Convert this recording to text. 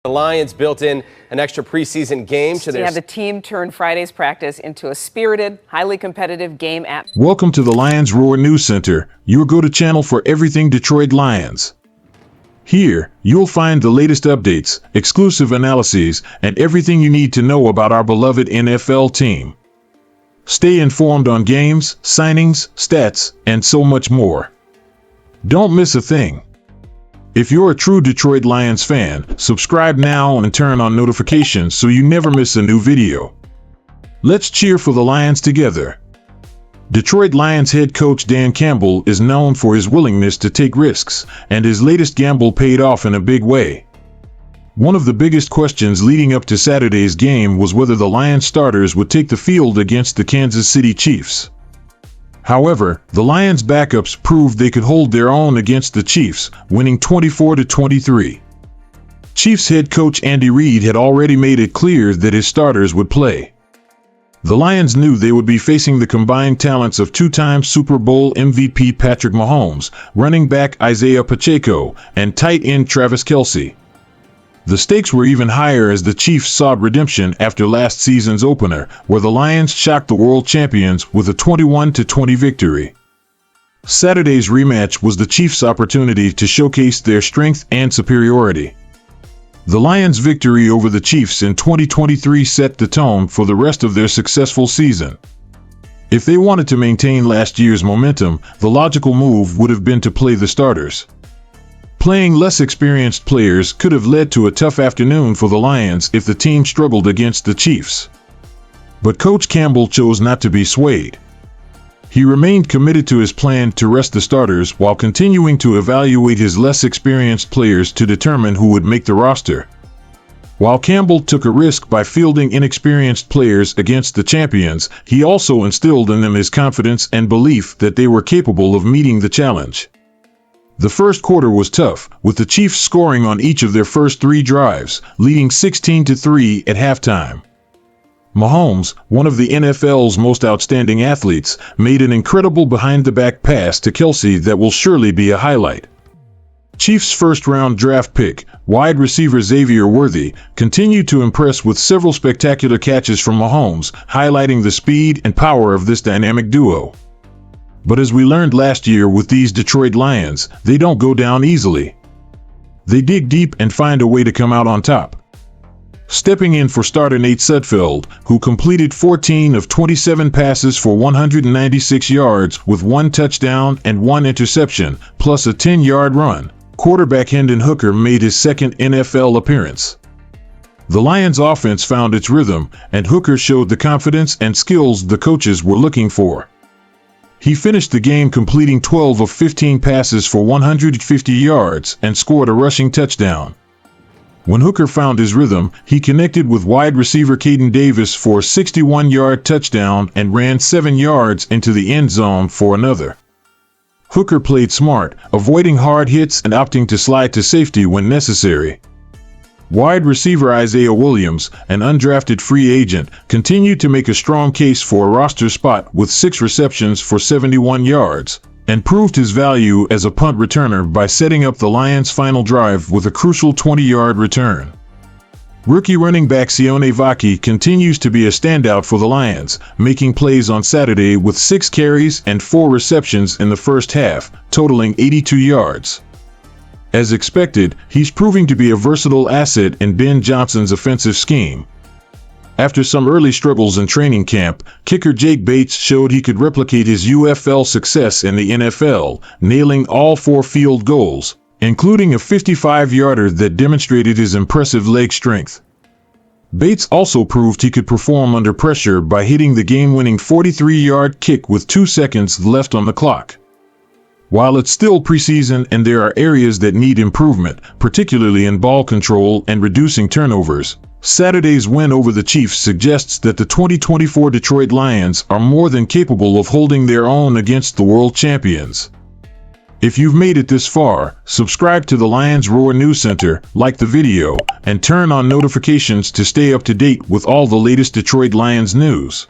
The Lions built in an extra preseason game to their... The team turned Friday's practice into a spirited, highly competitive game app. Welcome to the Lions Roar News Center, your go-to channel for everything Detroit Lions. Here, you'll find the latest updates, exclusive analyses, and everything you need to know about our beloved NFL team. Stay informed on games, signings, stats, and so much more. Don't miss a thing. If you're a true Detroit Lions fan, subscribe now and turn on notifications so you never miss a new video. Let's cheer for the Lions together. Detroit Lions head coach Dan Campbell is known for his willingness to take risks, and his latest gamble paid off in a big way. One of the biggest questions leading up to Saturday's game was whether the Lions starters would take the field against the Kansas City Chiefs. However, the Lions' backups proved they could hold their own against the Chiefs, winning 24-23. Chiefs head coach Andy Reid had already made it clear that his starters would play. The Lions knew they would be facing the combined talents of two-time Super Bowl MVP Patrick Mahomes, running back Isaiah Pacheco, and tight end Travis Kelce. The stakes were even higher as the Chiefs sought redemption after last season's opener, where the Lions shocked the world champions with a 21-20 victory. Saturday's rematch was the Chiefs' opportunity to showcase their strength and superiority. The Lions' victory over the Chiefs in 2023 set the tone for the rest of their successful season. If they wanted to maintain last year's momentum, the logical move would have been to play the starters. Playing less experienced players could have led to a tough afternoon for the Lions if the team struggled against the Chiefs. But Coach Campbell chose not to be swayed. He remained committed to his plan to rest the starters while continuing to evaluate his less experienced players to determine who would make the roster. While Campbell took a risk by fielding inexperienced players against the champions, he also instilled in them his confidence and belief that they were capable of meeting the challenge. The first quarter was tough, with the Chiefs scoring on each of their first three drives, leading 16-3 at halftime. Mahomes, one of the NFL's most outstanding athletes, made an incredible behind-the-back pass to Kelce that will surely be a highlight. Chiefs' first-round draft pick, wide receiver Xavier Worthy, continued to impress with several spectacular catches from Mahomes, highlighting the speed and power of this dynamic duo. But as we learned last year with these Detroit Lions, they don't go down easily. They dig deep and find a way to come out on top. Stepping in for starter Nate Sudfeld, who completed 14 of 27 passes for 196 yards with 1 touchdown and 1 interception, plus a 10-yard run, quarterback Hendon Hooker made his second NFL appearance. The Lions' offense found its rhythm, and Hooker showed the confidence and skills the coaches were looking for. He finished the game completing 12 of 15 passes for 150 yards and scored a rushing touchdown. When Hooker found his rhythm, he connected with wide receiver Caden Davis for a 61-yard touchdown and ran 7 yards into the end zone for another. Hooker played smart, avoiding hard hits and opting to slide to safety when necessary. Wide receiver Isaiah Williams, an undrafted free agent, continued to make a strong case for a roster spot with 6 receptions for 71 yards, and proved his value as a punt returner by setting up the Lions' final drive with a crucial 20-yard return. Rookie running back Sione Vaki continues to be a standout for the Lions, making plays on Saturday with 6 carries and 4 receptions in the first half, totaling 82 yards. As expected, he's proving to be a versatile asset in Ben Johnson's offensive scheme. After some early struggles in training camp, kicker Jake Bates showed he could replicate his UFL success in the NFL, nailing all 4 field goals, including a 55-yarder that demonstrated his impressive leg strength. Bates also proved he could perform under pressure by hitting the game-winning 43-yard kick with 2 seconds left on the clock. While it's still preseason and there are areas that need improvement, particularly in ball control and reducing turnovers, Saturday's win over the Chiefs suggests that the 2024 Detroit Lions are more than capable of holding their own against the world champions. If you've made it this far, subscribe to the Lions Roar News Center, like the video, and turn on notifications to stay up to date with all the latest Detroit Lions news.